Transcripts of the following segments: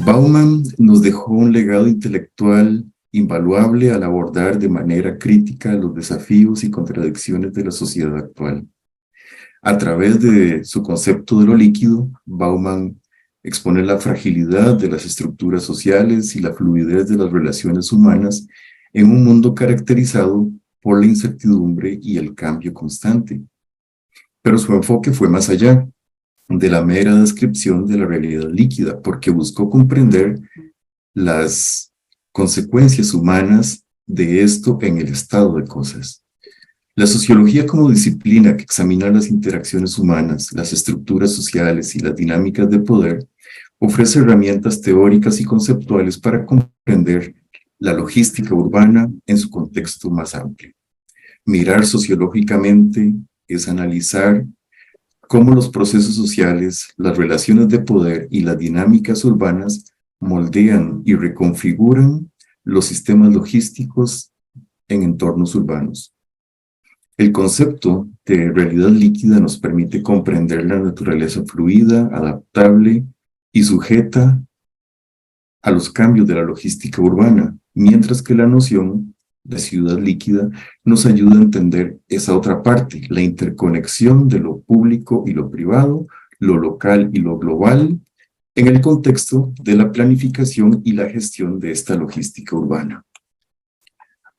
Bauman nos dejó un legado intelectual invaluable al abordar de manera crítica los desafíos y contradicciones de la sociedad actual. A través de su concepto de lo líquido, Bauman expone la fragilidad de las estructuras sociales y la fluidez de las relaciones humanas en un mundo caracterizado por la incertidumbre y el cambio constante. Pero su enfoque fue más allá de la mera descripción de la realidad líquida, porque buscó comprender las consecuencias humanas de esto en el estado de cosas. La sociología como disciplina que examina las interacciones humanas, las estructuras sociales y las dinámicas de poder, ofrece herramientas teóricas y conceptuales para comprender la logística urbana en su contexto más amplio. Mirar sociológicamente es analizar cómo los procesos sociales, las relaciones de poder y las dinámicas urbanas moldean y reconfiguran los sistemas logísticos en entornos urbanos. El concepto de realidad líquida nos permite comprender la naturaleza fluida, adaptable y sujeta a los cambios de la logística urbana, mientras que la noción de ciudad líquida nos ayuda a entender esa otra parte, la interconexión de lo público y lo privado, lo local y lo global, en el contexto de la planificación y la gestión de esta logística urbana.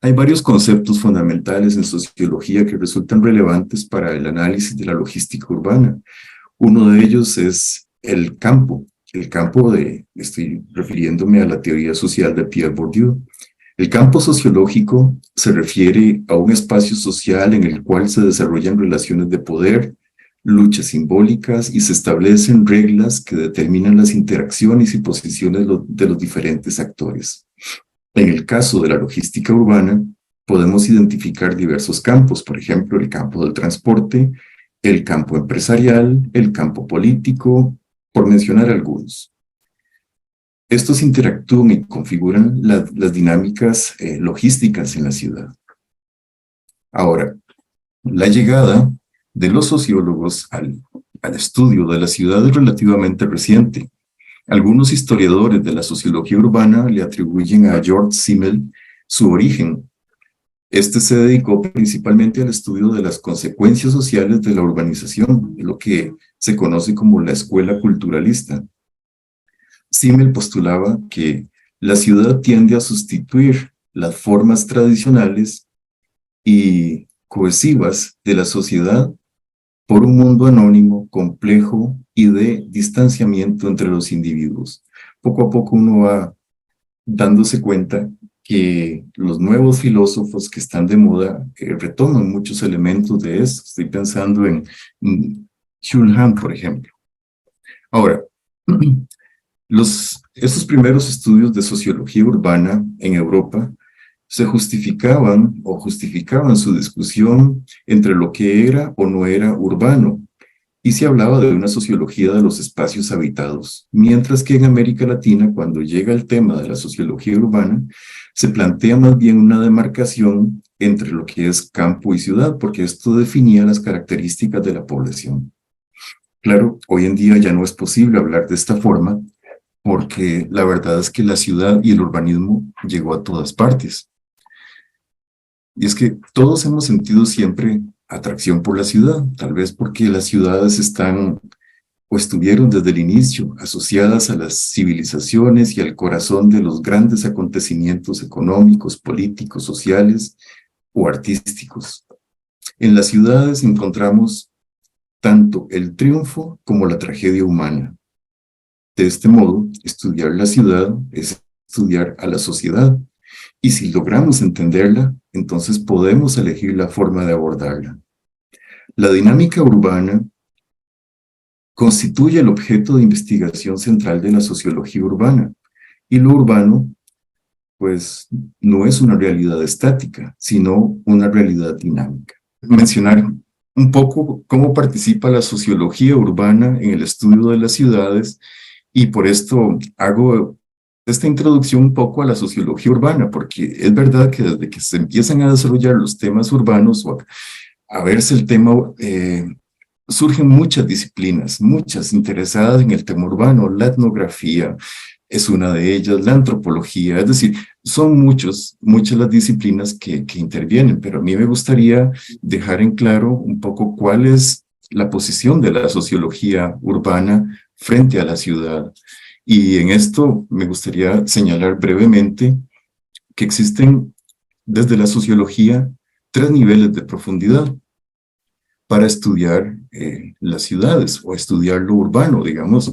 Hay varios conceptos fundamentales en sociología que resultan relevantes para el análisis de la logística urbana. Uno de ellos es el campo. Estoy refiriéndome a la teoría social de Pierre Bourdieu. El campo sociológico se refiere a un espacio social en el cual se desarrollan relaciones de poder, luchas simbólicas y se establecen reglas que determinan las interacciones y posiciones de los diferentes actores. En el caso de la logística urbana, podemos identificar diversos campos, por ejemplo, el campo del transporte, el campo empresarial, el campo político, por mencionar algunos. Estos interactúan y configuran las dinámicas logísticas en la ciudad. Ahora, la llegada de los sociólogos al estudio de la ciudad es relativamente reciente. Algunos historiadores de la sociología urbana le atribuyen a George Simmel su origen. Este se dedicó principalmente al estudio de las consecuencias sociales de la urbanización, lo que se conoce como la escuela culturalista. Simmel postulaba que la ciudad tiende a sustituir las formas tradicionales y cohesivas de la sociedad por un mundo anónimo, complejo y de distanciamiento entre los individuos. Poco a poco uno va dándose cuenta que los nuevos filósofos que están de moda retoman muchos elementos de eso. Estoy pensando en Schulhan, por ejemplo. Ahora, estos primeros estudios de sociología urbana en Europa justificaban su discusión entre lo que era o no era urbano, y se hablaba de una sociología de los espacios habitados, mientras que en América Latina, cuando llega el tema de la sociología urbana, se plantea más bien una demarcación entre lo que es campo y ciudad, porque esto definía las características de la población. Claro, hoy en día ya no es posible hablar de esta forma, porque la verdad es que la ciudad y el urbanismo llegó a todas partes. Y es que todos hemos sentido siempre atracción por la ciudad, tal vez porque las ciudades están o estuvieron desde el inicio asociadas a las civilizaciones y al corazón de los grandes acontecimientos económicos, políticos, sociales o artísticos. En las ciudades encontramos tanto el triunfo como la tragedia humana. De este modo, estudiar la ciudad es estudiar a la sociedad, y si logramos entenderla, entonces podemos elegir la forma de abordarla. La dinámica urbana constituye el objeto de investigación central de la sociología urbana, y lo urbano, pues, no es una realidad estática, sino una realidad dinámica. Mencionar un poco cómo participa la sociología urbana en el estudio de las ciudades, y por esto hago esta introducción un poco a la sociología urbana, porque es verdad que desde que se empiezan a desarrollar los temas urbanos o a verse el tema, surgen muchas disciplinas, muchas interesadas en el tema urbano, la etnografía, es una de ellas, la antropología, es decir, son muchas las disciplinas que intervienen, pero a mí me gustaría dejar en claro un poco cuál es la posición de la sociología urbana frente a la ciudad. Y en esto me gustaría señalar brevemente que existen desde la sociología 3 niveles de profundidad para estudiar las ciudades o estudiar lo urbano, digamos,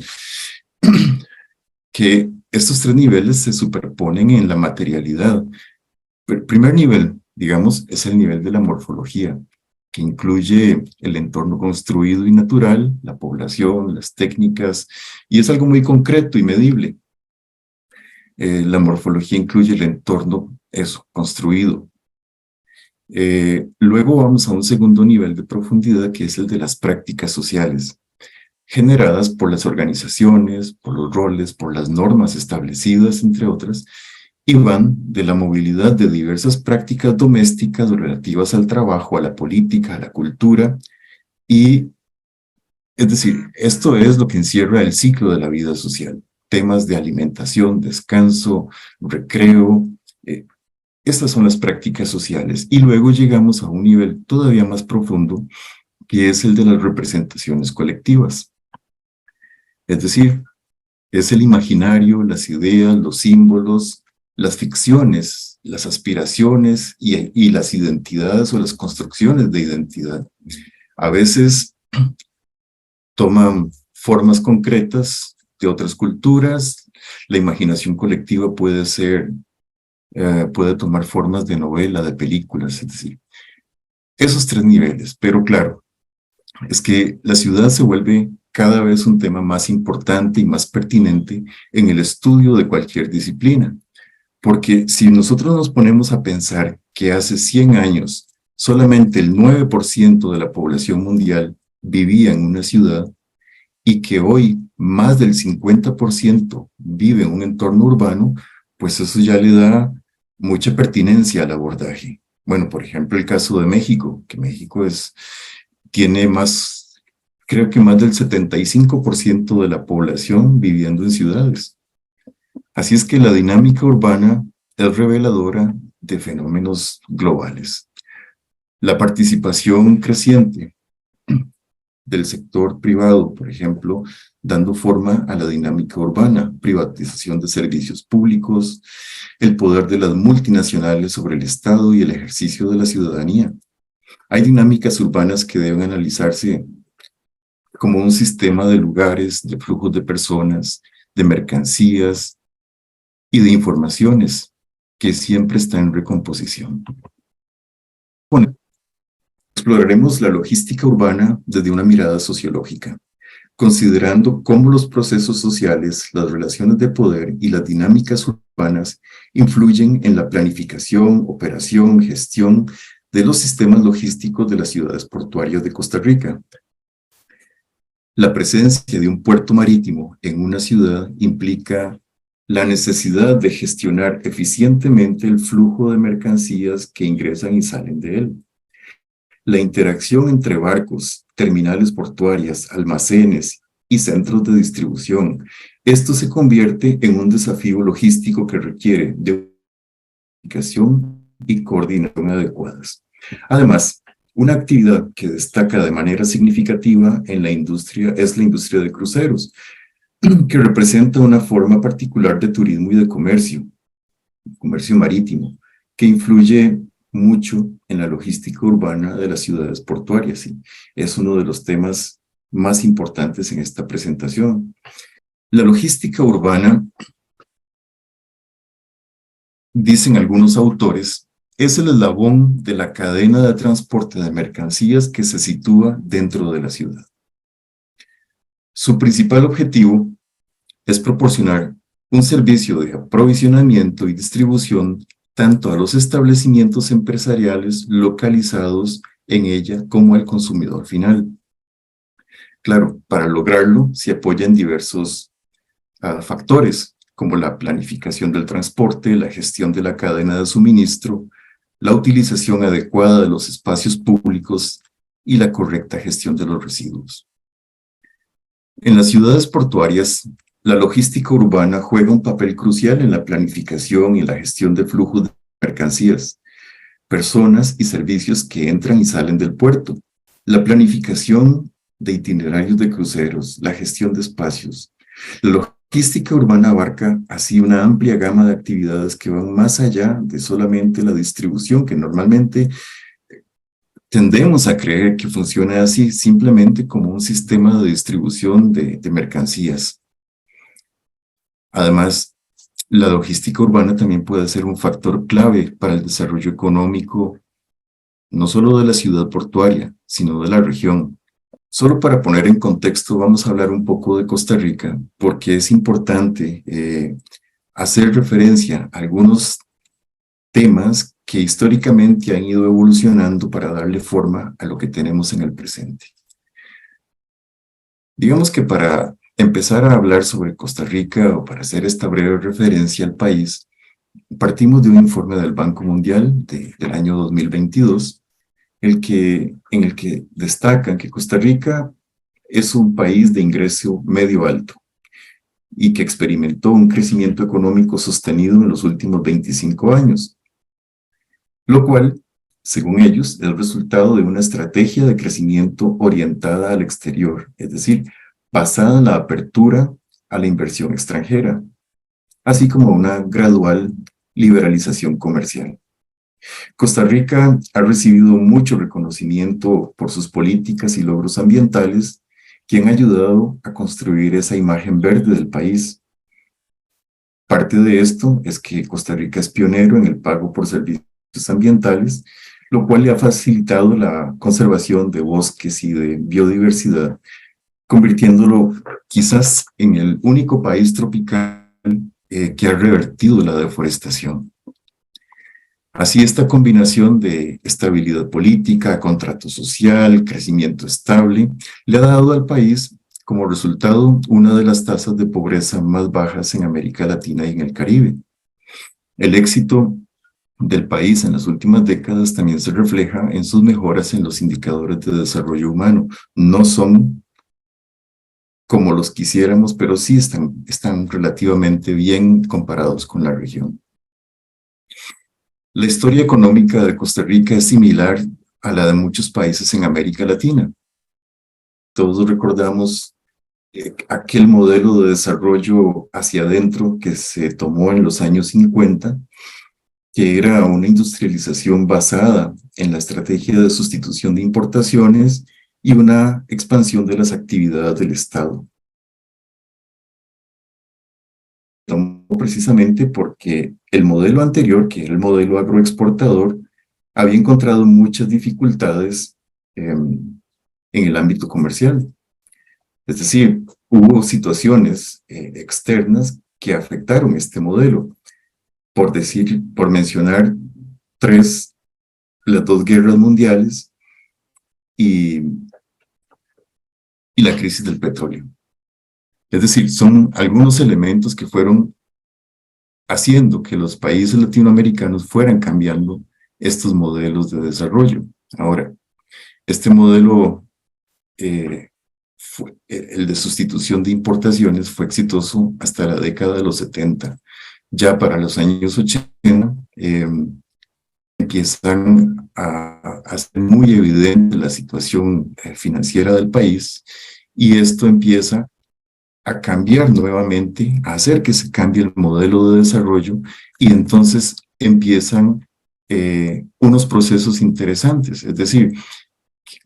que estos 3 niveles se superponen en la materialidad. El primer nivel, digamos, es el nivel de la morfología, que incluye el entorno construido y natural, la población, las técnicas, y es algo muy concreto y medible. La morfología incluye el entorno, eso, construido. Luego vamos a un segundo nivel de profundidad, que es el de las prácticas sociales, generadas por las organizaciones, por los roles, por las normas establecidas, entre otras, y van de la movilidad de diversas prácticas domésticas relativas al trabajo, a la política, a la cultura, y es decir, esto es lo que encierra el ciclo de la vida social, temas de alimentación, descanso, recreo, estas son las prácticas sociales, y luego llegamos a un nivel todavía más profundo, que es el de las representaciones colectivas. Es decir, es el imaginario, las ideas, los símbolos, las ficciones, las aspiraciones y las identidades o las construcciones de identidad. A veces toman formas concretas de otras culturas. La imaginación colectiva puede tomar formas de novela, de películas, es decir, esos 3 niveles. Pero claro, es que la ciudad se vuelve cada vez un tema más importante y más pertinente en el estudio de cualquier disciplina. Porque si nosotros nos ponemos a pensar que hace 100 años solamente el 9% de la población mundial vivía en una ciudad y que hoy más del 50% vive en un entorno urbano, pues eso ya le da mucha pertinencia al abordaje. Bueno, por ejemplo, el caso de México, que México tiene más, creo que más del 75% de la población viviendo en ciudades. Así es que la dinámica urbana es reveladora de fenómenos globales. La participación creciente del sector privado, por ejemplo, dando forma a la dinámica urbana, privatización de servicios públicos, el poder de las multinacionales sobre el Estado y el ejercicio de la ciudadanía. Hay dinámicas urbanas que deben analizarse como un sistema de lugares, de flujos de personas, de mercancías y de informaciones que siempre está en recomposición. Bueno, exploraremos la logística urbana desde una mirada sociológica, considerando cómo los procesos sociales, las relaciones de poder y las dinámicas urbanas influyen en la planificación, operación, gestión de los sistemas logísticos de las ciudades portuarias de Costa Rica. La presencia de un puerto marítimo en una ciudad implica la necesidad de gestionar eficientemente el flujo de mercancías que ingresan y salen de él. La interacción entre barcos, terminales portuarias, almacenes y centros de distribución. Esto se convierte en un desafío logístico que requiere de comunicación y coordinación adecuadas. Además, una actividad que destaca de manera significativa en la industria es la industria de cruceros, que representa una forma particular de turismo y de comercio marítimo, que influye mucho en la logística urbana de las ciudades portuarias. Y es uno de los temas más importantes en esta presentación. La logística urbana, dicen algunos autores, es el eslabón de la cadena de transporte de mercancías que se sitúa dentro de la ciudad. Su principal objetivo es proporcionar un servicio de aprovisionamiento y distribución tanto a los establecimientos empresariales localizados en ella como al consumidor final. Claro, para lograrlo se apoyan diversos factores, como la planificación del transporte, la gestión de la cadena de suministro, la utilización adecuada de los espacios públicos y la correcta gestión de los residuos. En las ciudades portuarias, La logística urbana juega un papel crucial en la planificación y la gestión de flujos de mercancías, personas y servicios que entran y salen del puerto. La planificación de itinerarios de cruceros, la gestión de espacios. La logística urbana abarca así una amplia gama de actividades que van más allá de solamente la distribución, que normalmente tendemos a creer que funciona así simplemente como un sistema de distribución de mercancías. Además, la logística urbana también puede ser un factor clave para el desarrollo económico, no solo de la ciudad portuaria, sino de la región. Solo para poner en contexto, vamos a hablar un poco de Costa Rica, porque es importante hacer referencia a algunos temas que históricamente han ido evolucionando para darle forma a lo que tenemos en el presente. Digamos que para empezar a hablar sobre Costa Rica o para hacer esta breve referencia al país, partimos de un informe del Banco Mundial del año 2022, en el que destacan que Costa Rica es un país de ingreso medio alto y que experimentó un crecimiento económico sostenido en los últimos 25 años, lo cual, según ellos, es el resultado de una estrategia de crecimiento orientada al exterior, es decir, basada en la apertura a la inversión extranjera, así como una gradual liberalización comercial. Costa Rica ha recibido mucho reconocimiento por sus políticas y logros ambientales que han ayudado a construir esa imagen verde del país. Parte de esto es que Costa Rica es pionero en el pago por servicios ambientales, lo cual le ha facilitado la conservación de bosques y de biodiversidad, convirtiéndolo quizás en el único país tropical que ha revertido la deforestación. Así, esta combinación de estabilidad política, contrato social, crecimiento estable, le ha dado al país como resultado una de las tasas de pobreza más bajas en América Latina y en el Caribe. El éxito del país en las últimas décadas también se refleja en sus mejoras en los indicadores de desarrollo humano. No son como los quisiéramos, pero sí están relativamente bien comparados con la región. La historia económica de Costa Rica es similar a la de muchos países en América Latina. Todos recordamos aquel modelo de desarrollo hacia adentro que se tomó en los años 50, que era una industrialización basada en la estrategia de sustitución de importaciones y una expansión de las actividades del Estado. Precisamente porque el modelo anterior, que era el modelo agroexportador, había encontrado muchas dificultades en el ámbito comercial. Es decir, hubo situaciones externas que afectaron este modelo. Por mencionar las dos guerras mundiales y la crisis del petróleo. Es decir, son algunos elementos que fueron haciendo que los países latinoamericanos fueran cambiando estos modelos de desarrollo. Ahora, este modelo, el de sustitución de importaciones, fue exitoso hasta la década de los 70. Ya para los años 80, empiezan a ser muy evidente la situación financiera del país y esto empieza a cambiar nuevamente, a hacer que se cambie el modelo de desarrollo y entonces empiezan unos procesos interesantes. Es decir,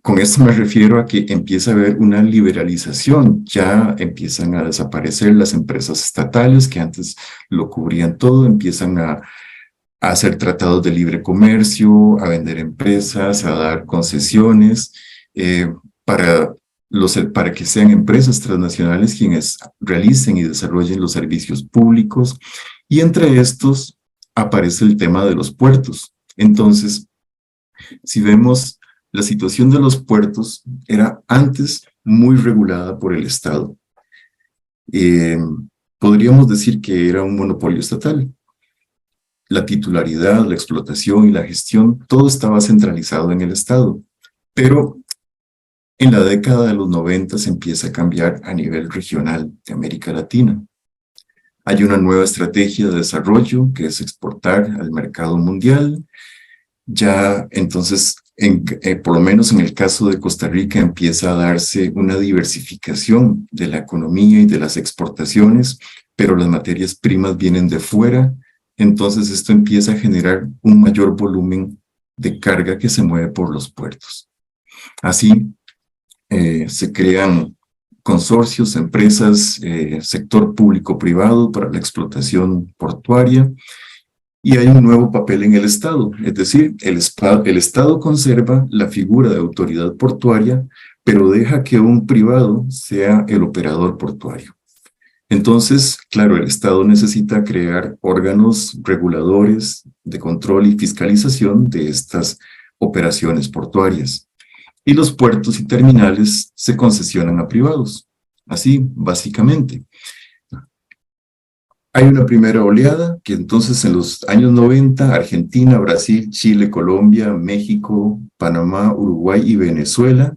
con esto me refiero a que empieza a haber una liberalización, ya empiezan a desaparecer las empresas estatales que antes lo cubrían todo, empiezan a hacer tratados de libre comercio, a vender empresas, a dar concesiones para que sean empresas transnacionales quienes realicen y desarrollen los servicios públicos. Y entre estos aparece el tema de los puertos. Entonces, si vemos, la situación de los puertos era antes muy regulada por el Estado. Podríamos decir que era un monopolio estatal. La titularidad, la explotación y la gestión, todo estaba centralizado en el Estado. Pero en la década de los 90 se empieza a cambiar a nivel regional de América Latina. Hay una nueva estrategia de desarrollo que es exportar al mercado mundial. Ya entonces, por lo menos en el caso de Costa Rica, empieza a darse una diversificación de la economía y de las exportaciones, pero las materias primas vienen de fuera, entonces esto empieza a generar un mayor volumen de carga que se mueve por los puertos. Así, se crean consorcios, empresas, sector público-privado para la explotación portuaria, y hay un nuevo papel en el Estado, es decir, el Estado conserva la figura de autoridad portuaria, pero deja que un privado sea el operador portuario. Entonces, claro, el Estado necesita crear órganos reguladores de control y fiscalización de estas operaciones portuarias. Y los puertos y terminales se concesionan a privados. Así, básicamente. Hay una primera oleada que entonces en los años 90, Argentina, Brasil, Chile, Colombia, México, Panamá, Uruguay y Venezuela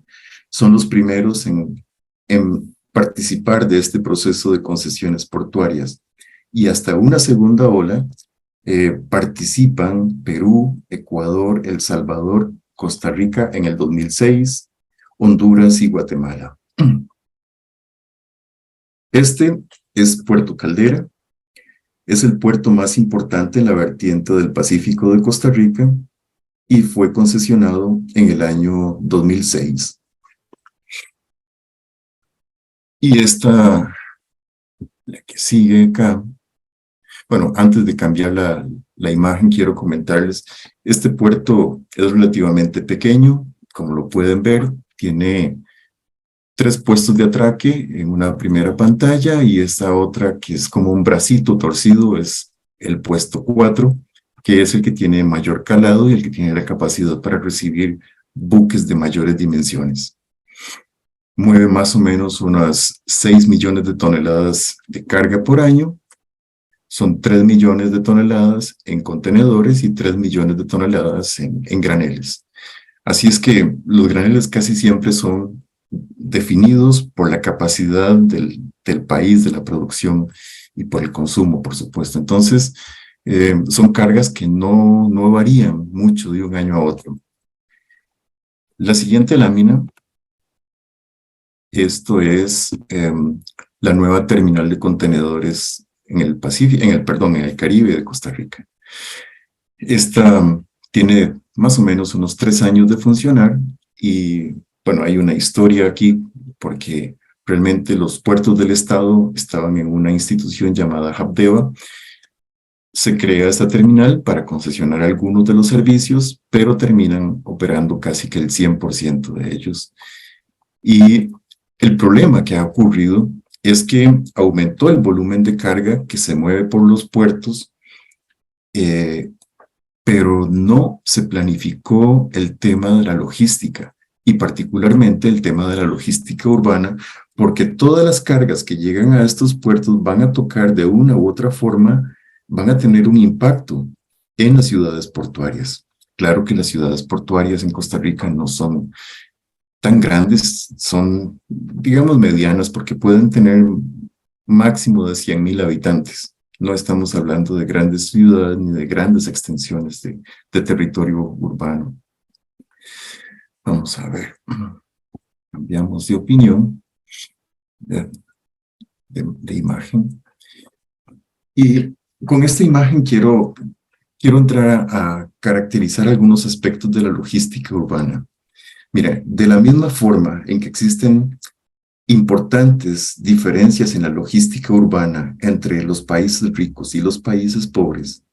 son los primeros en participar de este proceso de concesiones portuarias. Y hasta una segunda ola participan Perú, Ecuador, El Salvador, Costa Rica en el 2006, Honduras y Guatemala. Este es Puerto Caldera. Es el puerto más importante en la vertiente del Pacífico de Costa Rica y fue concesionado en el año 2006. Y esta, la que sigue acá, bueno, antes de cambiar la imagen, quiero comentarles, este puerto es relativamente pequeño, como lo pueden ver, tiene 3 puestos de atraque en una primera pantalla y esta otra que es como un bracito torcido es el puesto 4, que es el que tiene mayor calado y el que tiene la capacidad para recibir buques de mayores dimensiones. Mueve más o menos unas 6 millones de toneladas de carga por año. Son 3 millones de toneladas en contenedores y 3 millones de toneladas en graneles. Así es que los graneles casi siempre son definidos por la capacidad del país, de la producción y por el consumo, por supuesto. Entonces, son cargas que no varían mucho de un año a otro. La siguiente lámina, esto es la nueva terminal de contenedores en el Pacífico, en el Caribe de Costa Rica. Esta tiene más o menos unos 3 años de funcionar y bueno, hay una historia aquí porque realmente los puertos del Estado estaban en una institución llamada Habdeba. Se crea esta terminal para concesionar algunos de los servicios, pero terminan operando casi que el 100% de ellos. Y el problema que ha ocurrido es que aumentó el volumen de carga que se mueve por los puertos, pero no se planificó el tema de la logística y particularmente el tema de la logística urbana, porque todas las cargas que llegan a estos puertos van a tocar de una u otra forma, van a tener un impacto en las ciudades portuarias. Claro que las ciudades portuarias en Costa Rica no son tan grandes, son, digamos, medianas, porque pueden tener máximo de 100,000 habitantes. No estamos hablando de grandes ciudades ni de grandes extensiones de territorio urbano. Vamos a ver. Cambiamos de opinión, de imagen. Y con esta imagen quiero entrar a caracterizar algunos aspectos de la logística urbana. Mira, de la misma forma en que existen importantes diferencias en la logística urbana entre los países ricos y los países pobres,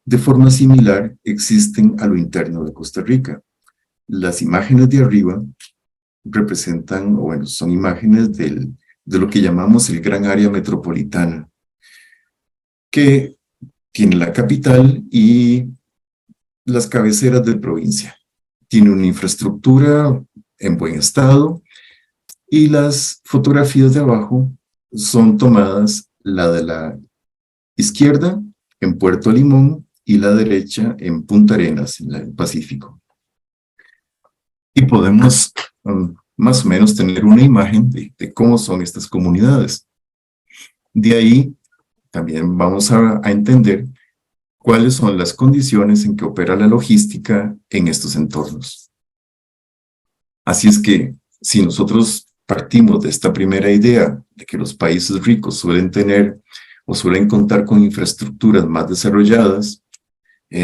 de forma similar existen a lo interno de Costa Rica. Las imágenes de arriba representan, o bueno, son imágenes de lo que llamamos el gran área metropolitana, que tiene la capital y las cabeceras de provincia. Tiene una infraestructura en buen estado y las fotografías de abajo son tomadas, la de la izquierda en Puerto Limón y la derecha en Punta Arenas, en el Pacífico. Y podemos más o menos tener una imagen de cómo son estas comunidades. De ahí también vamos a entender cuáles son las condiciones en que opera la logística en estos entornos. Así es que, si nosotros partimos de esta primera idea de que los países ricos suelen tener o suelen contar con infraestructuras más desarrolladas,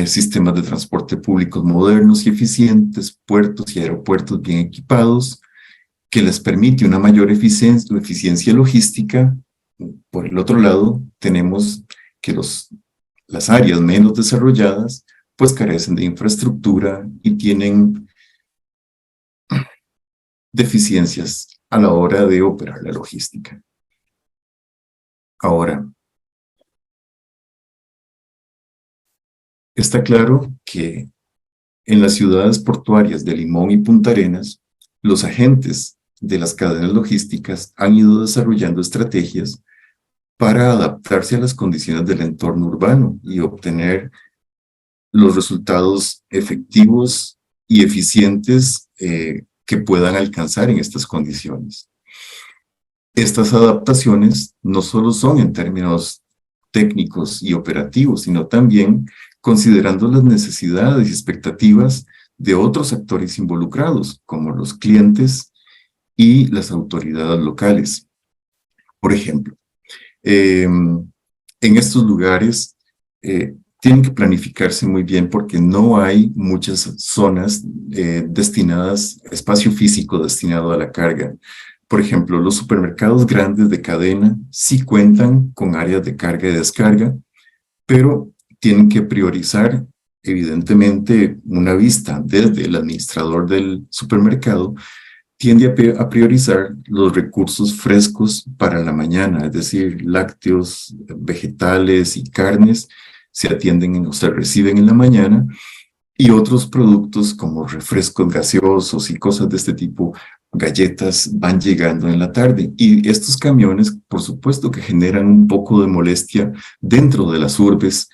sistemas de transporte públicos modernos y eficientes, puertos y aeropuertos bien equipados, que les permite una mayor eficiencia logística. Por el otro lado, tenemos que las áreas menos desarrolladas pues carecen de infraestructura y tienen deficiencias a la hora de operar la logística. Ahora, está claro que en las ciudades portuarias de Limón y Punta Arenas, los agentes de las cadenas logísticas han ido desarrollando estrategias para adaptarse a las condiciones del entorno urbano y obtener los resultados efectivos y eficientes que puedan alcanzar en estas condiciones. Estas adaptaciones no solo son en términos técnicos y operativos, sino también considerando las necesidades y expectativas de otros actores involucrados, como los clientes y las autoridades locales. Por ejemplo, en estos lugares tienen que planificarse muy bien porque no hay muchas zonas destinadas, espacio físico destinado a la carga. Por ejemplo, los supermercados grandes de cadena sí cuentan con áreas de carga y descarga, pero tienen que priorizar, evidentemente, una vista desde el administrador del supermercado, tiende a priorizar los recursos frescos para la mañana, es decir, lácteos, vegetales y carnes se atienden o se reciben en la mañana, y otros productos como refrescos gaseosos y cosas de este tipo, galletas, van llegando en la tarde. Y estos camiones, por supuesto que generan un poco de molestia dentro de las urbes,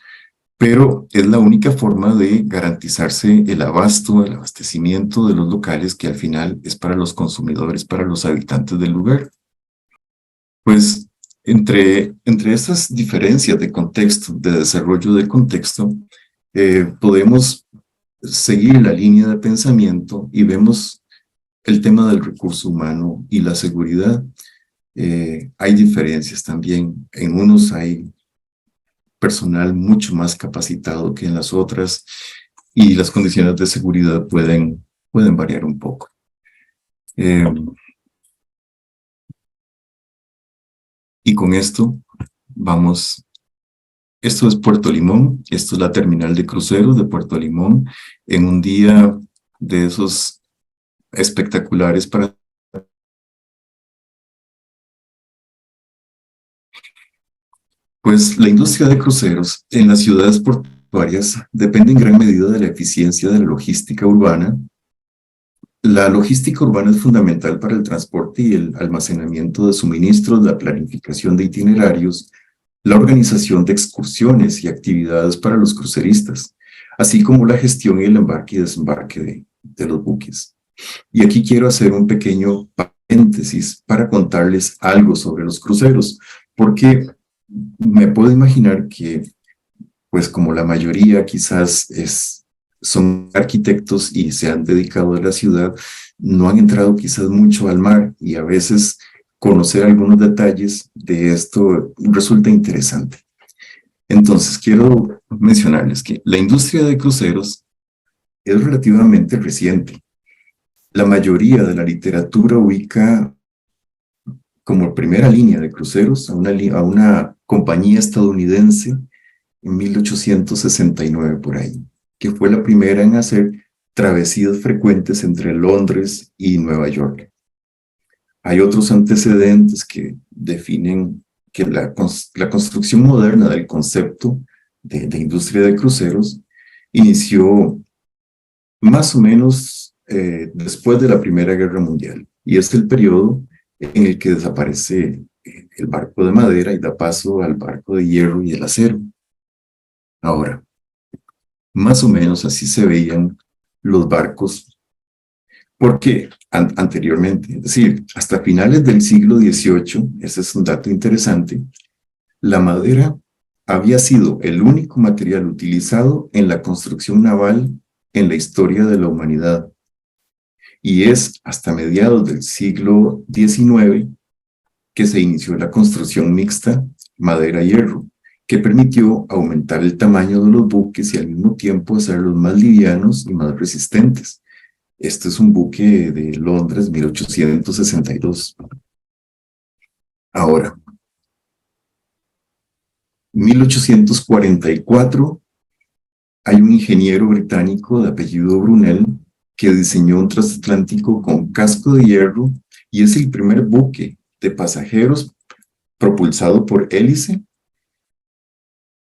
pero es la única forma de garantizarse el abasto, el abastecimiento de los locales, que al final es para los consumidores, para los habitantes del lugar. Pues entre esas diferencias de contexto, de desarrollo de contexto, podemos seguir la línea de pensamiento y vemos el tema del recurso humano y la seguridad. Hay diferencias también. En unos hay personal mucho más capacitado que en las otras y las condiciones de seguridad pueden variar un poco. Y con esto vamos. Esto es Puerto Limón, esto es la terminal de cruceros de Puerto Limón, en un día de esos espectaculares para... Pues la industria de cruceros en las ciudades portuarias depende en gran medida de la eficiencia de la logística urbana. La logística urbana es fundamental para el transporte y el almacenamiento de suministros, la planificación de itinerarios, la organización de excursiones y actividades para los cruceristas, así como la gestión y el embarque y desembarque de los buques. Y aquí quiero hacer un pequeño paréntesis para contarles algo sobre los cruceros, porque me puedo imaginar que, pues como la mayoría quizás son arquitectos y se han dedicado a la ciudad, no han entrado quizás mucho al mar y a veces conocer algunos detalles de esto resulta interesante. Entonces, quiero mencionarles que la industria de cruceros es relativamente reciente. La mayoría de la literatura ubica como primera línea de cruceros a una compañía estadounidense en 1869 por ahí, que fue la primera en hacer travesías frecuentes entre Londres y Nueva York. Hay otros antecedentes que definen que la construcción moderna del concepto de industria de cruceros inició más o menos después de la Primera Guerra Mundial, y es el periodo en el que desaparece el barco de madera y da paso al barco de hierro y el acero. Ahora, más o menos así se veían los barcos, porque anteriormente, es decir, hasta finales del siglo XVIII, ese es un dato interesante, la madera había sido el único material utilizado en la construcción naval en la historia de la humanidad. Y es hasta mediados del siglo XIX que se inició la construcción mixta madera-hierro, que permitió aumentar el tamaño de los buques y al mismo tiempo hacerlos más livianos y más resistentes. Este es un buque de Londres, 1862. Ahora, 1844, hay un ingeniero británico de apellido Brunel que diseñó un transatlántico con casco de hierro y es el primer buque de pasajeros propulsado por hélice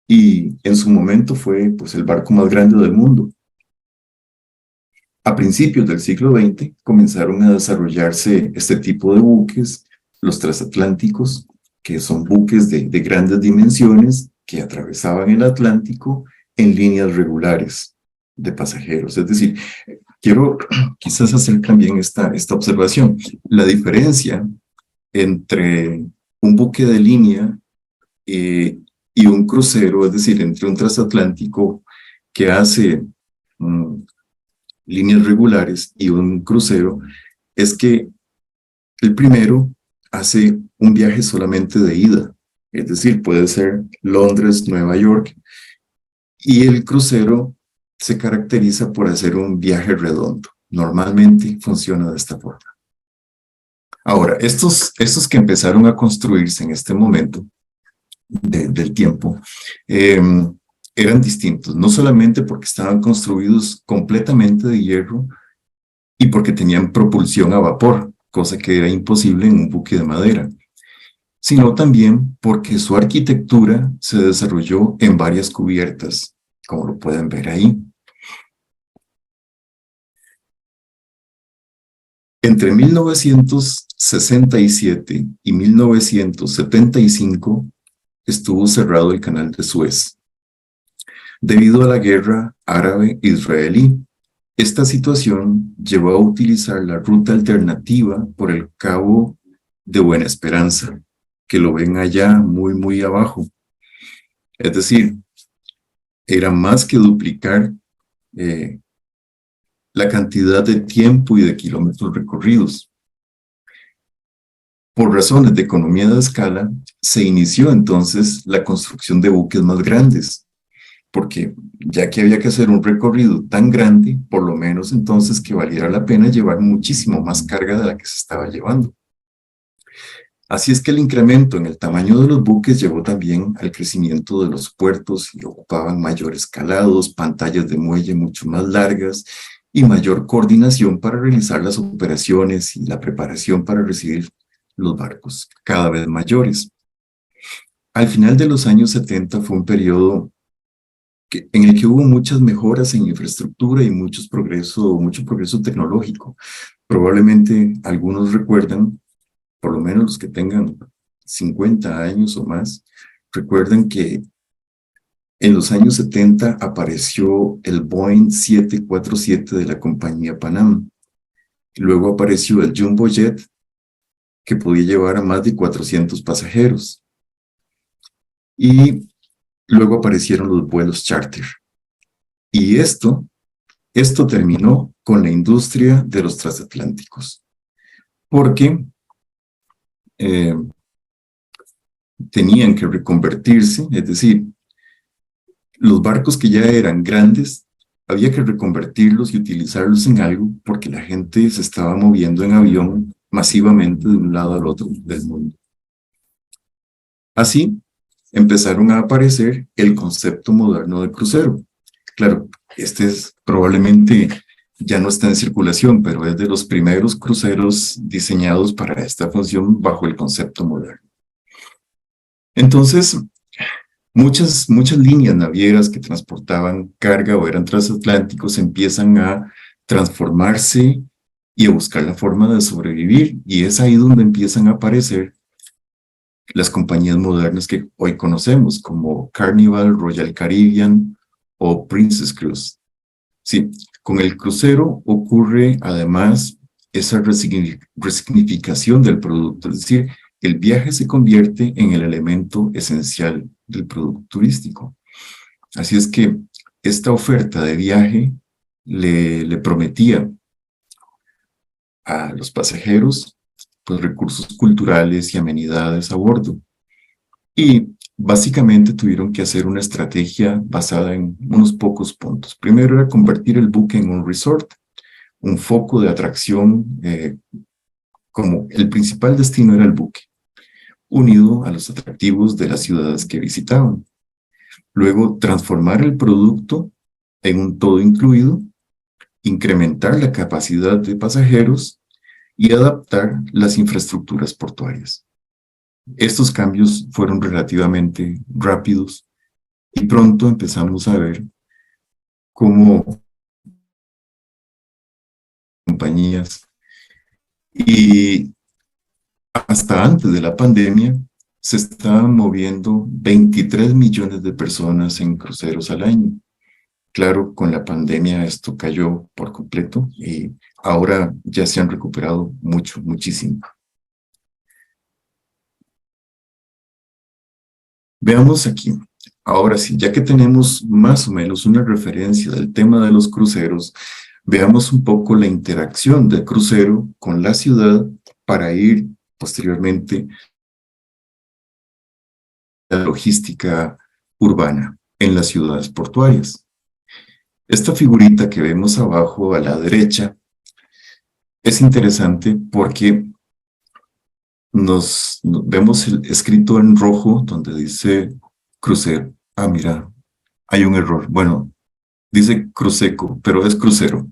y en su momento fue pues, el barco más grande del mundo. A principios del siglo XX comenzaron a desarrollarse este tipo de buques, los transatlánticos, que son buques de grandes dimensiones que atravesaban el Atlántico en líneas regulares de pasajeros. Es decir, quiero quizás hacer también esta observación. La diferencia entre un buque de línea y un crucero, es decir, entre un transatlántico que hace líneas regulares y un crucero, es que el primero hace un viaje solamente de ida, es decir, puede ser Londres, Nueva York, y el crucero se caracteriza por hacer un viaje redondo. Normalmente funciona de esta forma. Ahora, estos que empezaron a construirse en este momento del tiempo, eran distintos, no solamente porque estaban construidos completamente de hierro y porque tenían propulsión a vapor, cosa que era imposible en un buque de madera, sino también porque su arquitectura se desarrolló en varias cubiertas, como lo pueden ver ahí. Entre 1967 y 1975 estuvo cerrado el canal de Suez. Debido a la guerra árabe-israelí, esta situación llevó a utilizar la ruta alternativa por el Cabo de Buena Esperanza, que lo ven allá muy abajo. Es decir, era más que duplicar la cantidad de tiempo y de kilómetros recorridos. Por razones de economía de escala, se inició entonces la construcción de buques más grandes, porque ya que había que hacer un recorrido tan grande, por lo menos entonces que valiera la pena llevar muchísimo más carga de la que se estaba llevando. Así es que el incremento en el tamaño de los buques llevó también al crecimiento de los puertos y ocupaban mayores calados, pantallas de muelle mucho más largas y mayor coordinación para realizar las operaciones y la preparación para recibir los barcos cada vez mayores. Al final de los años 70 fue un periodo en el que hubo muchas mejoras en infraestructura y mucho progreso tecnológico. Probablemente algunos recuerdan, por lo menos los que tengan 50 años o más, recuerdan que en los años 70 apareció el Boeing 747 de la compañía Pan Am. Luego apareció el Jumbo Jet, que podía llevar a más de 400 pasajeros. Y luego aparecieron los vuelos charter. Y esto terminó con la industria de los transatlánticos. Porque tenían que reconvertirse, es decir, los barcos que ya eran grandes, había que reconvertirlos y utilizarlos en algo porque la gente se estaba moviendo en avión masivamente de un lado al otro del mundo. Así, empezaron a aparecer el concepto moderno de crucero. Claro, este es probablemente ya no está en circulación, pero es de los primeros cruceros diseñados para esta función bajo el concepto moderno. Entonces, muchas líneas navieras que transportaban carga o eran transatlánticos empiezan a transformarse y a buscar la forma de sobrevivir, y es ahí donde empiezan a aparecer las compañías modernas que hoy conocemos, como Carnival, Royal Caribbean o Princess Cruise. Sí, con el crucero ocurre además esa resignificación del producto, es decir, el viaje se convierte en el elemento esencial del producto turístico. Así es que esta oferta de viaje le prometía a los pasajeros pues, recursos culturales y amenidades a bordo. Y básicamente tuvieron que hacer una estrategia basada en unos pocos puntos. Primero era convertir el buque en un resort, un foco de atracción, como el principal destino era el buque, unido a los atractivos de las ciudades que visitaban. Luego, transformar el producto en un todo incluido, incrementar la capacidad de pasajeros y adaptar las infraestructuras portuarias. Estos cambios fueron relativamente rápidos y pronto empezamos a ver cómo compañías y hasta antes de la pandemia se estaban moviendo 23 millones de personas en cruceros al año. Claro, con la pandemia esto cayó por completo y ahora ya se han recuperado muchísimo. Veamos aquí, ahora sí, ya que tenemos más o menos una referencia del tema de los cruceros, veamos un poco la interacción del crucero con la ciudad para ir posteriormente a la logística urbana en las ciudades portuarias. Esta figurita que vemos abajo a la derecha es interesante porque vemos el escrito en rojo donde dice crucero. Ah, mira, hay un error. Bueno, dice cruceco, pero es crucero.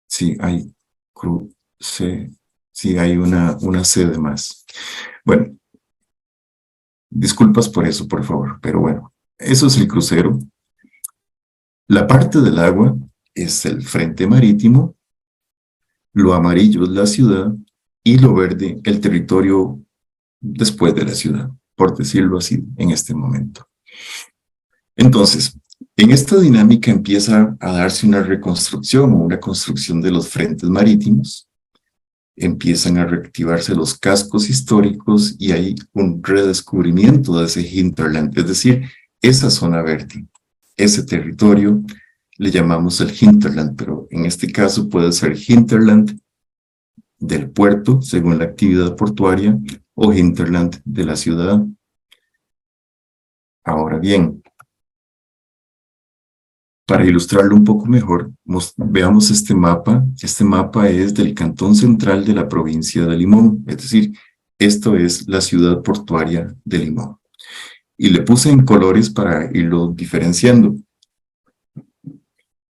Sí, hay sí, hay una C de más. Bueno, disculpas por eso, por favor, pero bueno, eso es el crucero. La parte del agua es el frente marítimo, lo amarillo es la ciudad y lo verde el territorio después de la ciudad, por decirlo así en este momento. Entonces, en esta dinámica empieza a darse una reconstrucción o una construcción de los frentes marítimos, empiezan a reactivarse los cascos históricos y hay un redescubrimiento de ese hinterland, es decir, esa zona verde, ese territorio le llamamos el hinterland, pero en este caso puede ser hinterland del puerto, según la actividad portuaria, o hinterland de la ciudad. Ahora bien, para ilustrarlo un poco mejor, veamos este mapa. Este mapa es del cantón central de la provincia de Limón, es decir, esto es la ciudad portuaria de Limón. Y le puse en colores para irlo diferenciando.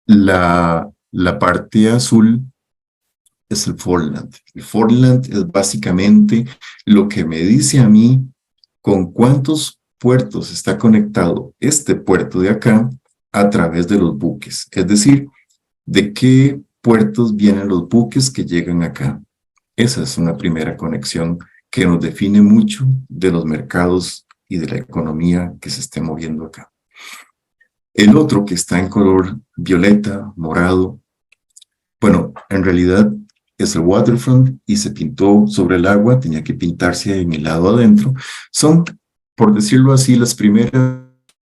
La parte azul es el Foreland. El Foreland es básicamente lo que me dice a mí con cuántos puertos está conectado este puerto de acá a través de los buques. Es decir, de qué puertos vienen los buques que llegan acá. Esa es una primera conexión que nos define mucho de los mercados y de la economía que se esté moviendo acá. El otro que está en color violeta, morado, bueno, en realidad es el waterfront y se pintó sobre el agua, tenía que pintarse en el lado adentro. Son, por decirlo así, las primeras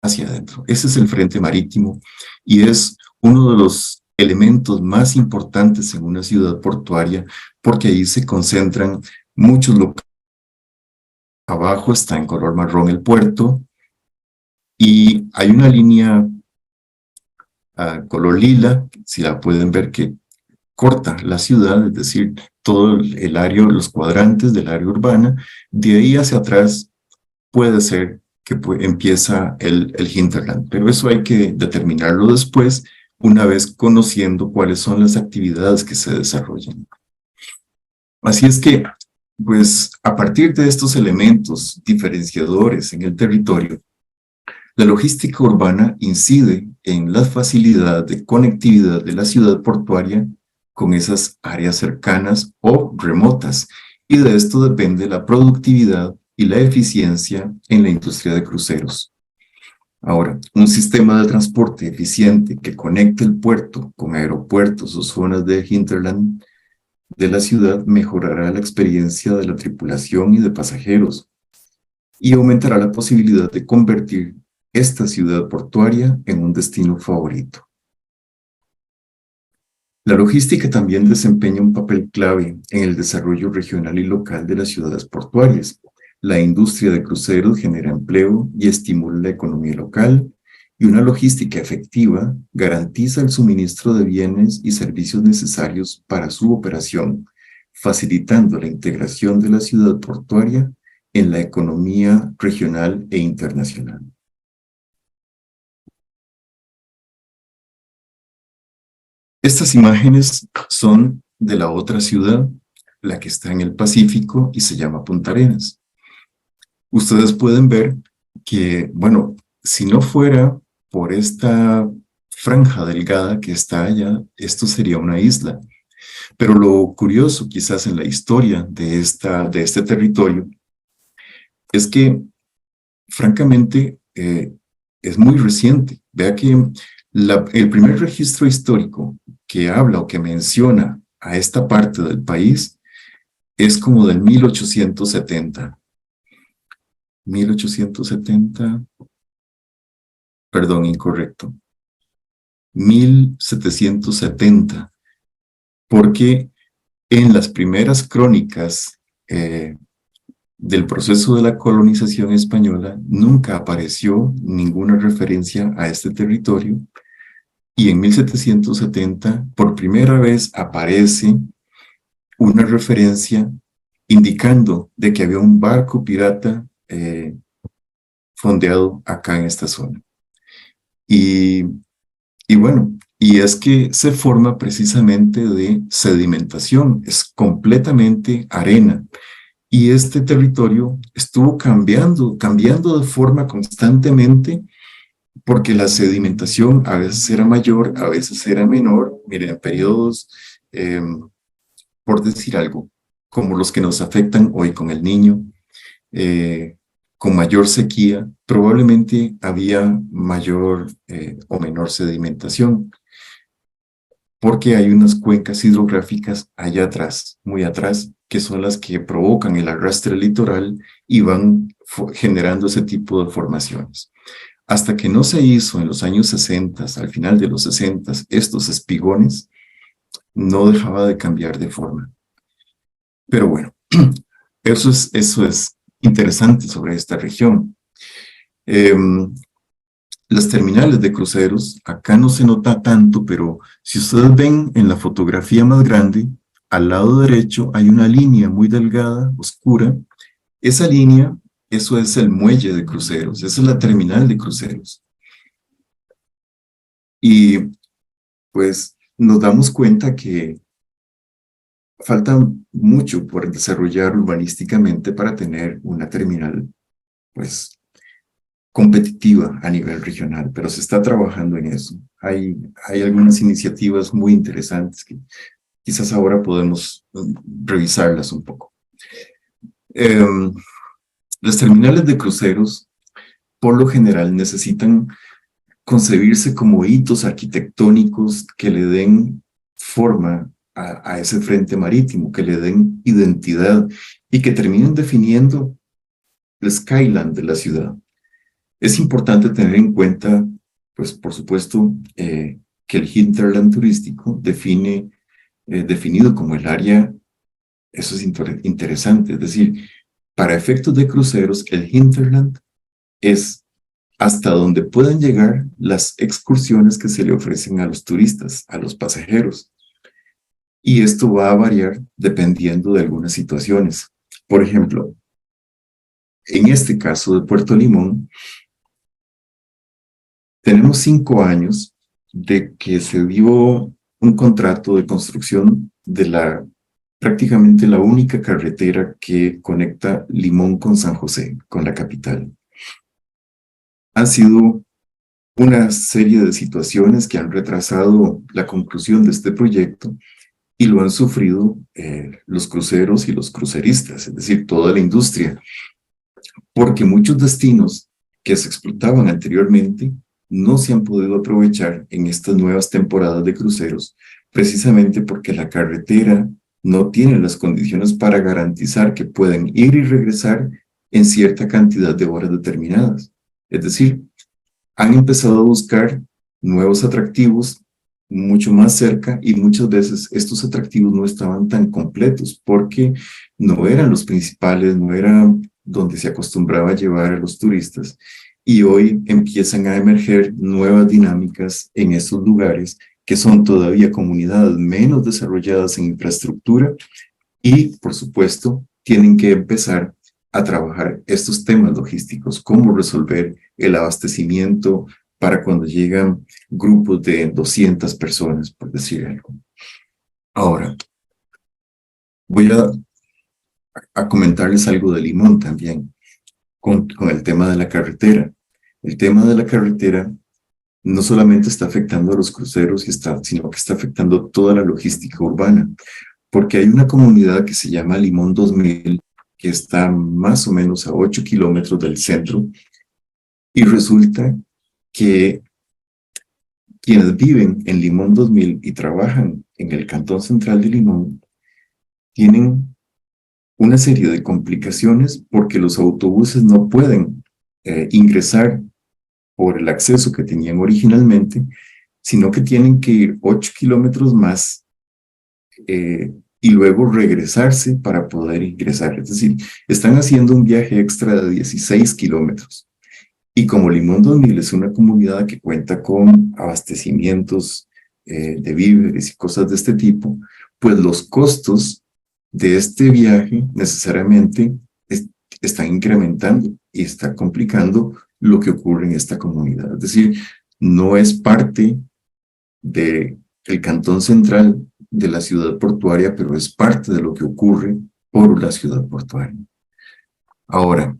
hacia adentro. Ese es el frente marítimo y es uno de los elementos más importantes en una ciudad portuaria porque ahí se concentran muchos locales. Abajo está en color marrón el puerto y hay una línea color lila, si la pueden ver, que corta la ciudad, es decir, todo el área, los cuadrantes del área urbana. De ahí hacia atrás puede ser que empieza el hinterland, pero eso hay que determinarlo después, una vez conociendo cuáles son las actividades que se desarrollan. Así es que, pues, a partir de estos elementos diferenciadores en el territorio, la logística urbana incide en la facilidad de conectividad de la ciudad portuaria con esas áreas cercanas o remotas, y de esto depende la productividad y la eficiencia en la industria de cruceros. Ahora, un sistema de transporte eficiente que conecte el puerto con aeropuertos o zonas de hinterland de la ciudad mejorará la experiencia de la tripulación y de pasajeros y aumentará la posibilidad de convertir esta ciudad portuaria en un destino favorito. La logística también desempeña un papel clave en el desarrollo regional y local de las ciudades portuarias. La industria de cruceros genera empleo y estimula la economía local, y una logística efectiva garantiza el suministro de bienes y servicios necesarios para su operación, facilitando la integración de la ciudad portuaria en la economía regional e internacional. Estas imágenes son de la otra ciudad, la que está en el Pacífico y se llama Punta Arenas. Ustedes pueden ver que, bueno, si no fuera por esta franja delgada que está allá, esto sería una isla. Pero lo curioso quizás en la historia de este territorio es que, francamente, es muy reciente. Vea que el primer registro histórico que habla o que menciona a esta parte del país es como del 1870. 1870, perdón, incorrecto. 1770, porque en las primeras crónicas del proceso de la colonización española nunca apareció ninguna referencia a este territorio, y en 1770 por primera vez aparece una referencia indicando de que había un barco pirata fondeado acá en esta zona. Y bueno, y es que se forma precisamente de sedimentación, es completamente arena. Y este territorio estuvo cambiando de forma constantemente, porque la sedimentación a veces era mayor, a veces era menor. Miren, periodos, por decir algo, como los que nos afectan hoy con el Niño, con mayor sequía, probablemente había mayor o menor sedimentación, porque hay unas cuencas hidrográficas allá atrás, muy atrás, que son las que provocan el arrastre litoral y van generando ese tipo de formaciones. Hasta que no se hizo en los años 60, al final de los 60, estos espigones, no dejaba de cambiar de forma. Pero bueno, eso es interesante sobre esta región. Las terminales de cruceros, acá no se nota tanto, pero si ustedes ven en la fotografía más grande, al lado derecho hay una línea muy delgada, oscura. Esa línea, eso es el muelle de cruceros, esa es la terminal de cruceros. Y pues nos damos cuenta que falta mucho por desarrollar urbanísticamente para tener una terminal, pues, competitiva a nivel regional, pero se está trabajando en eso. Hay algunas iniciativas muy interesantes que quizás ahora podemos revisarlas un poco. Las terminales de cruceros, por lo general, necesitan concebirse como hitos arquitectónicos que le den forma a ese frente marítimo, que le den identidad y que terminen definiendo el skyline de la ciudad. Es importante tener en cuenta, pues por supuesto, que el hinterland turístico definido como el área, eso es interesante, es decir, para efectos de cruceros, el hinterland es hasta donde pueden llegar las excursiones que se le ofrecen a los turistas, a los pasajeros. Y esto va a variar dependiendo de algunas situaciones. Por ejemplo, en este caso de Puerto Limón, tenemos 5 años de que se dio un contrato de construcción de prácticamente la única carretera que conecta Limón con San José, con la capital. Han sido una serie de situaciones que han retrasado la conclusión de este proyecto y lo han sufrido los cruceros y los cruceristas, es decir, toda la industria, porque muchos destinos que se explotaban anteriormente no se han podido aprovechar en estas nuevas temporadas de cruceros, precisamente porque la carretera no tienen las condiciones para garantizar que pueden ir y regresar en cierta cantidad de horas determinadas. Es decir, han empezado a buscar nuevos atractivos mucho más cerca y muchas veces estos atractivos no estaban tan completos porque no eran los principales, no eran donde se acostumbraba a llevar a los turistas y hoy empiezan a emerger nuevas dinámicas en estos lugares que son todavía comunidades menos desarrolladas en infraestructura y, por supuesto, tienen que empezar a trabajar estos temas logísticos, cómo resolver el abastecimiento para cuando llegan grupos de 200 personas, por decir algo. Ahora, voy a comentarles algo de Limón también, con el tema de la carretera. El tema de la carretera no solamente está afectando a los cruceros, sino que está afectando toda la logística urbana, porque hay una comunidad que se llama Limón 2000, que está más o menos a 8 kilómetros del centro, y resulta que quienes viven en Limón 2000 y trabajan en el Cantón Central de Limón tienen una serie de complicaciones porque los autobuses no pueden ingresar por el acceso que tenían originalmente, sino que tienen que ir 8 kilómetros más y luego regresarse para poder ingresar. Es decir, están haciendo un viaje extra de 16 kilómetros. Y como Limón 2000 es una comunidad que cuenta con abastecimientos de víveres y cosas de este tipo, pues los costos de este viaje necesariamente están incrementando y está complicando lo que ocurre en esta comunidad. Es decir, no es parte del cantón central de la ciudad portuaria, pero es parte de lo que ocurre por la ciudad portuaria. Ahora,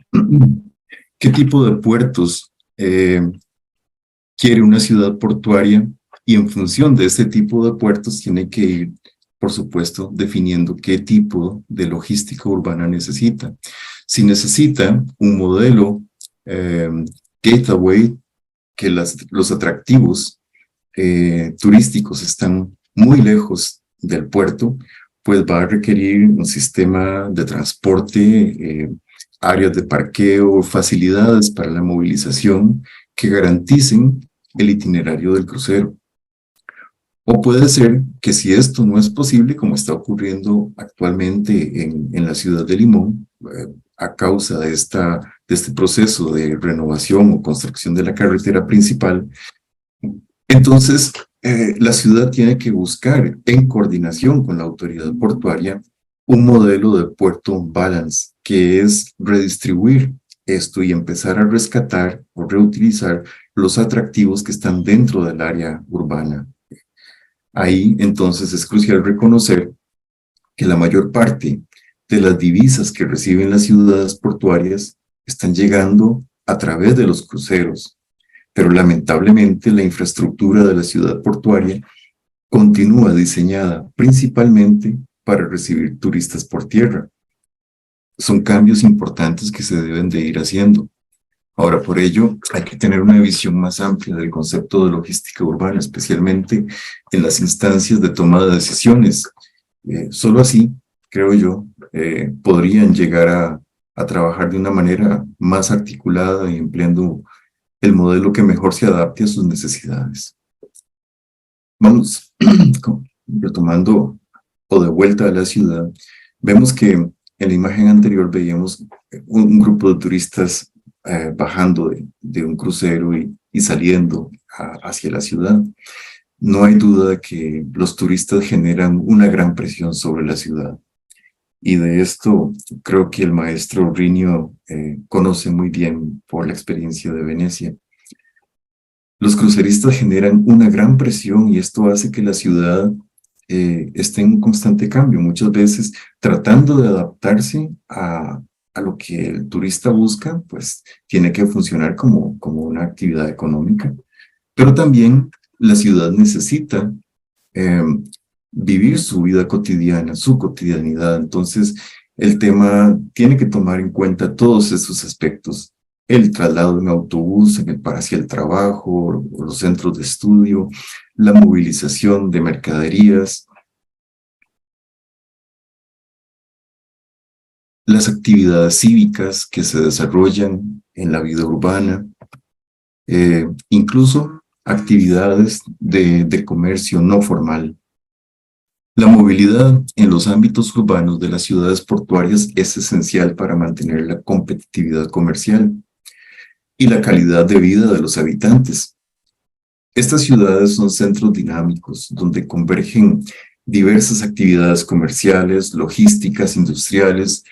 ¿qué tipo de puertos quiere una ciudad portuaria? Y en función de este tipo de puertos tiene que ir, por supuesto, definiendo qué tipo de logística urbana necesita. Si necesita un modelo gateway, que los atractivos turísticos están muy lejos del puerto, pues va a requerir un sistema de transporte, áreas de parqueo, facilidades para la movilización que garanticen el itinerario del crucero. O puede ser que si esto no es posible, como está ocurriendo actualmente en la ciudad de Limón, a causa de este proceso de renovación o construcción de la carretera principal, entonces la ciudad tiene que buscar, en coordinación con la autoridad portuaria, un modelo de puerto balance, que es redistribuir esto y empezar a rescatar o reutilizar los atractivos que están dentro del área urbana. Ahí entonces es crucial reconocer que la mayor parte de las divisas que reciben las ciudades portuarias están llegando a través de los cruceros, pero lamentablemente la infraestructura de la ciudad portuaria continúa diseñada principalmente para recibir turistas por tierra. Son cambios importantes que se deben de ir haciendo. Ahora, por ello, hay que tener una visión más amplia del concepto de logística urbana, especialmente en las instancias de toma de decisiones. Solo así, creo yo, podrían llegar a trabajar de una manera más articulada y empleando el modelo que mejor se adapte a sus necesidades. Vamos retomando o de vuelta a la ciudad. Vemos que en la imagen anterior veíamos un grupo de turistas bajando de un crucero y saliendo hacia la ciudad. No hay duda de que los turistas generan una gran presión sobre la ciudad. Y de esto creo que el maestro Rinio conoce muy bien por la experiencia de Venecia. Los cruceristas generan una gran presión y esto hace que la ciudad esté en un constante cambio, muchas veces tratando de adaptarse a lo que el turista busca, pues tiene que funcionar como una actividad económica, pero también la ciudad necesita vivir su vida cotidiana, su cotidianidad. Entonces, el tema tiene que tomar en cuenta todos estos aspectos. El traslado en autobús hacia el trabajo, los centros de estudio, la movilización de mercaderías, las actividades cívicas que se desarrollan en la vida urbana, incluso actividades de comercio no formal. La movilidad en los ámbitos urbanos de las ciudades portuarias es esencial para mantener la competitividad comercial y la calidad de vida de los habitantes. Estas ciudades son centros dinámicos donde convergen diversas actividades comerciales, logísticas, industriales,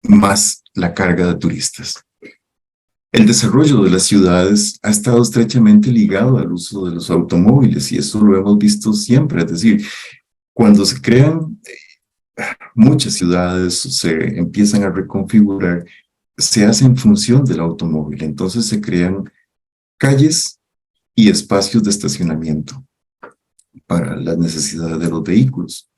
más la carga de turistas. El desarrollo de las ciudades ha estado estrechamente ligado al uso de los automóviles y eso lo hemos visto siempre. Es decir, cuando se crean muchas ciudades, se empiezan a reconfigurar, se hace en función del automóvil. Entonces se crean calles y espacios de estacionamiento para las necesidades de los vehículos.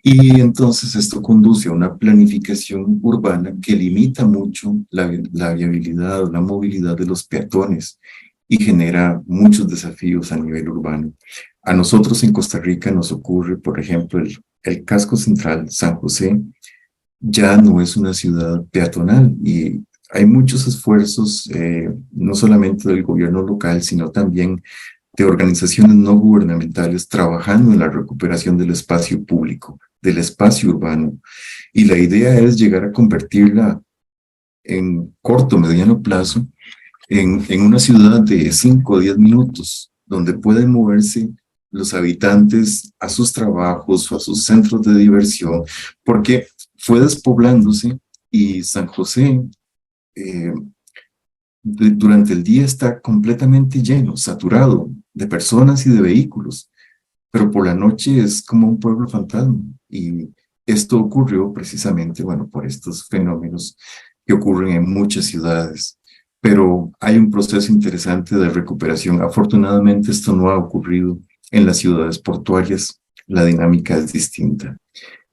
Y entonces esto conduce a una planificación urbana que limita mucho la viabilidad o la movilidad de los peatones y genera muchos desafíos a nivel urbano. A nosotros en Costa Rica nos ocurre, por ejemplo, el casco central, San José, ya no es una ciudad peatonal y hay muchos esfuerzos, no solamente del gobierno local, sino también de organizaciones no gubernamentales trabajando en la recuperación del espacio público, del espacio urbano. Y la idea es llegar a convertirla en corto, mediano plazo, en una ciudad de 5 o 10 minutos, donde pueden moverse los habitantes a sus trabajos o a sus centros de diversión, porque fue despoblándose y San José durante el día está completamente lleno, saturado de personas y de vehículos, pero por la noche es como un pueblo fantasma. Y esto ocurrió precisamente, bueno, por estos fenómenos que ocurren en muchas ciudades. Pero hay un proceso interesante de recuperación. Afortunadamente esto no ha ocurrido en las ciudades portuarias. La dinámica es distinta.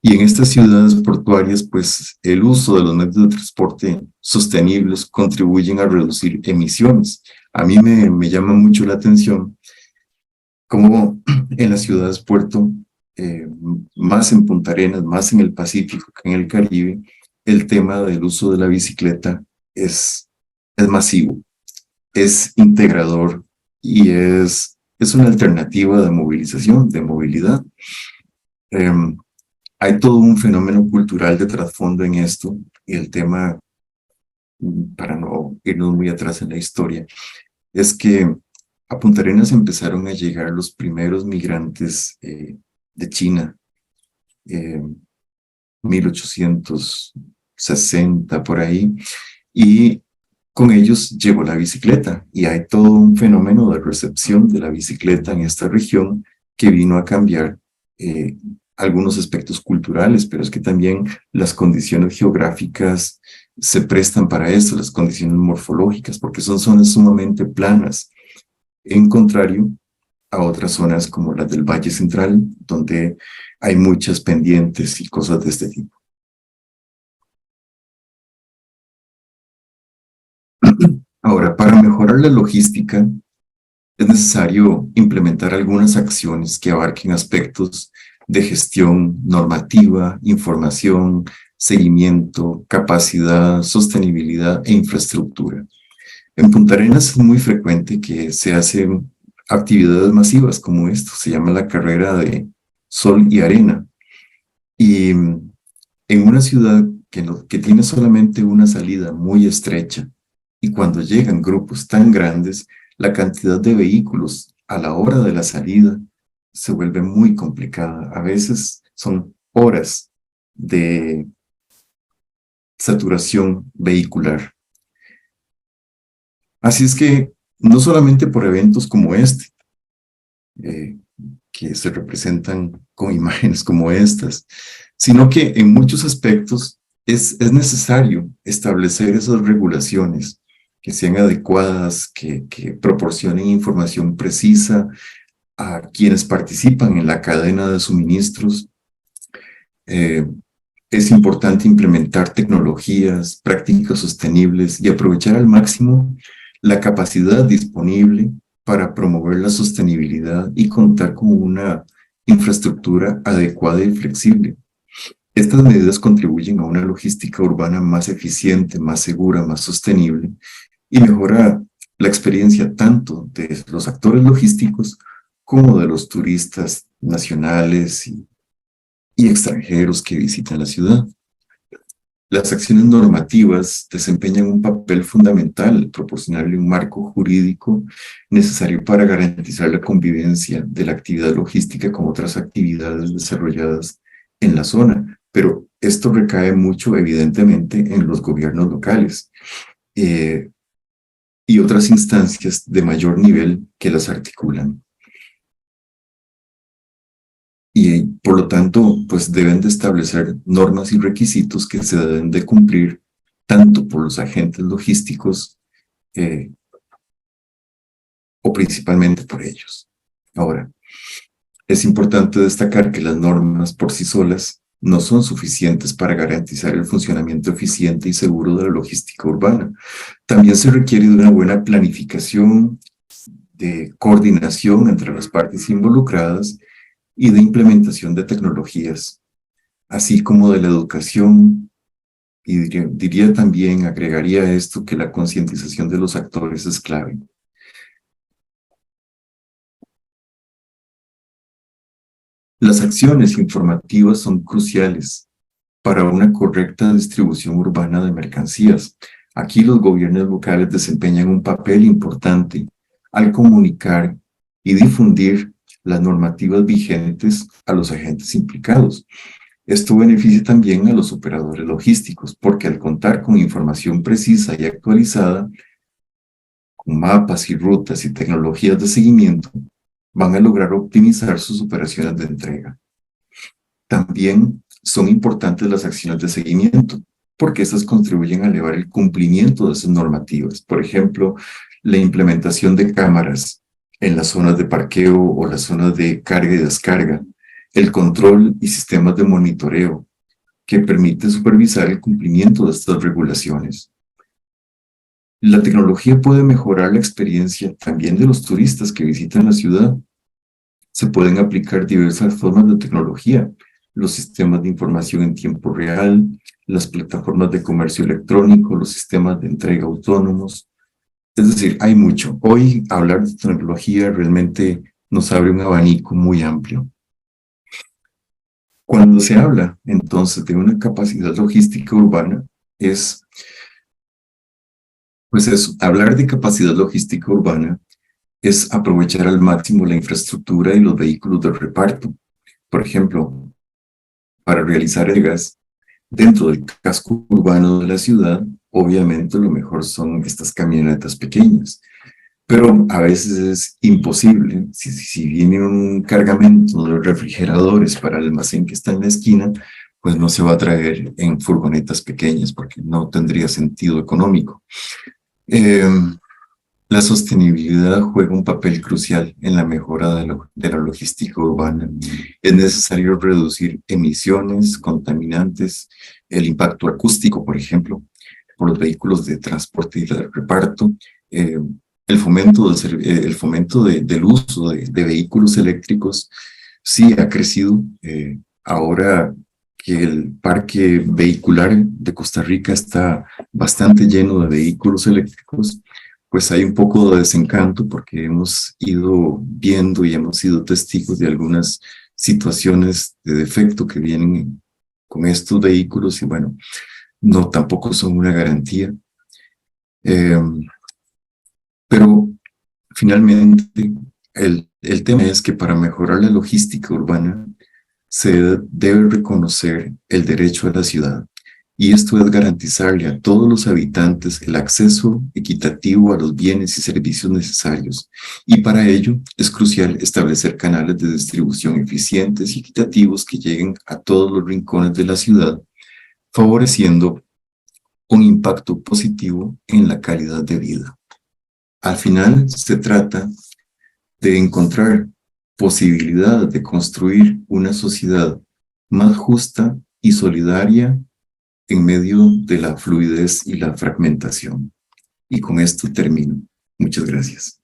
Y en estas ciudades portuarias, pues el uso de los medios de transporte sostenibles contribuyen a reducir emisiones. A mí me llama mucho la atención cómo en las ciudades puerto, más en Punta Arenas, más en el Pacífico que en el Caribe, el tema del uso de la bicicleta es masivo, es integrador y es una alternativa de movilización, de movilidad. Hay todo un fenómeno cultural de trasfondo en esto y el tema, para no irnos muy atrás en la historia, es que a Punta Arenas empezaron a llegar los primeros migrantes de China, 1860 por ahí, y con ellos llegó la bicicleta y hay todo un fenómeno de recepción de la bicicleta en esta región que vino a cambiar algunos aspectos culturales, pero es que también las condiciones geográficas se prestan para eso, las condiciones morfológicas, porque son zonas sumamente planas, en contrario a otras zonas como las del Valle Central, donde hay muchas pendientes y cosas de este tipo. Ahora, para mejorar la logística, es necesario implementar algunas acciones que abarquen aspectos de gestión normativa, información, seguimiento, capacidad, sostenibilidad e infraestructura. En Punta Arenas es muy frecuente que se hacen actividades masivas como esto, se llama la carrera de sol y arena. Y en una ciudad que tiene solamente una salida muy estrecha, y cuando llegan grupos tan grandes, la cantidad de vehículos a la hora de la salida se vuelve muy complicada. A veces son horas de saturación vehicular. Así es que no solamente por eventos como este, que se representan con imágenes como estas, sino que en muchos aspectos es necesario establecer esas regulaciones que sean adecuadas, que proporcionen información precisa a quienes participan en la cadena de suministros. Es importante implementar tecnologías, prácticas sostenibles y aprovechar al máximo la capacidad disponible para promover la sostenibilidad y contar con una infraestructura adecuada y flexible. Estas medidas contribuyen a una logística urbana más eficiente, más segura, más sostenible y mejora la experiencia tanto de los actores logísticos como de los turistas nacionales y extranjeros que visitan la ciudad. Las acciones normativas desempeñan un papel fundamental, proporcionarle un marco jurídico necesario para garantizar la convivencia de la actividad logística con otras actividades desarrolladas en la zona. Pero esto recae mucho, evidentemente, en los gobiernos locales y otras instancias de mayor nivel que las articulan. Y por lo tanto, pues deben de establecer normas y requisitos que se deben de cumplir tanto por los agentes logísticos o principalmente por ellos. Ahora, es importante destacar que las normas por sí solas no son suficientes para garantizar el funcionamiento eficiente y seguro de la logística urbana. También se requiere de una buena planificación, de coordinación entre las partes involucradas y de implementación de tecnologías, así como de la educación, y diría también, agregaría a esto que la concientización de los actores es clave. Las acciones informativas son cruciales para una correcta distribución urbana de mercancías. Aquí los gobiernos locales desempeñan un papel importante al comunicar y difundir las normativas vigentes a los agentes implicados. Esto beneficia también a los operadores logísticos, porque al contar con información precisa y actualizada, con mapas y rutas y tecnologías de seguimiento, van a lograr optimizar sus operaciones de entrega. También son importantes las acciones de seguimiento, porque estas contribuyen a elevar el cumplimiento de esas normativas. Por ejemplo, la implementación de cámaras en las zonas de parqueo o las zonas de carga y descarga, el control y sistemas de monitoreo que permiten supervisar el cumplimiento de estas regulaciones. La tecnología puede mejorar la experiencia también de los turistas que visitan la ciudad. Se pueden aplicar diversas formas de tecnología, los sistemas de información en tiempo real, las plataformas de comercio electrónico, los sistemas de entrega autónomos. Es decir, hay mucho. Hoy hablar de tecnología realmente nos abre un abanico muy amplio. Cuando se habla entonces de una capacidad logística urbana, hablar de capacidad logística urbana es aprovechar al máximo la infraestructura y los vehículos de reparto. Por ejemplo, para realizar entregas dentro del casco urbano de la ciudad, obviamente lo mejor son estas camionetas pequeñas, pero a veces es imposible. Si viene un cargamento de refrigeradores para el almacén que está en la esquina, pues no se va a traer en furgonetas pequeñas porque no tendría sentido económico. La sostenibilidad juega un papel crucial en la mejora de la logística urbana. Es necesario reducir emisiones, contaminantes, el impacto acústico, por ejemplo, por los vehículos de transporte y de reparto, el fomento del uso de vehículos eléctricos sí ha crecido. Ahora que el parque vehicular de Costa Rica está bastante lleno de vehículos eléctricos, pues hay un poco de desencanto porque hemos ido viendo y hemos sido testigos de algunas situaciones de defecto que vienen con estos vehículos y bueno, no tampoco son una garantía. Pero finalmente el tema es que para mejorar la logística urbana se debe reconocer el derecho a la ciudad. Y esto es garantizarle a todos los habitantes el acceso equitativo a los bienes y servicios necesarios. Y para ello es crucial establecer canales de distribución eficientes y equitativos que lleguen a todos los rincones de la ciudad, favoreciendo un impacto positivo en la calidad de vida. Al final se trata de encontrar posibilidades de construir una sociedad más justa y solidaria en medio de la fluidez y la fragmentación. Y con esto termino. Muchas gracias.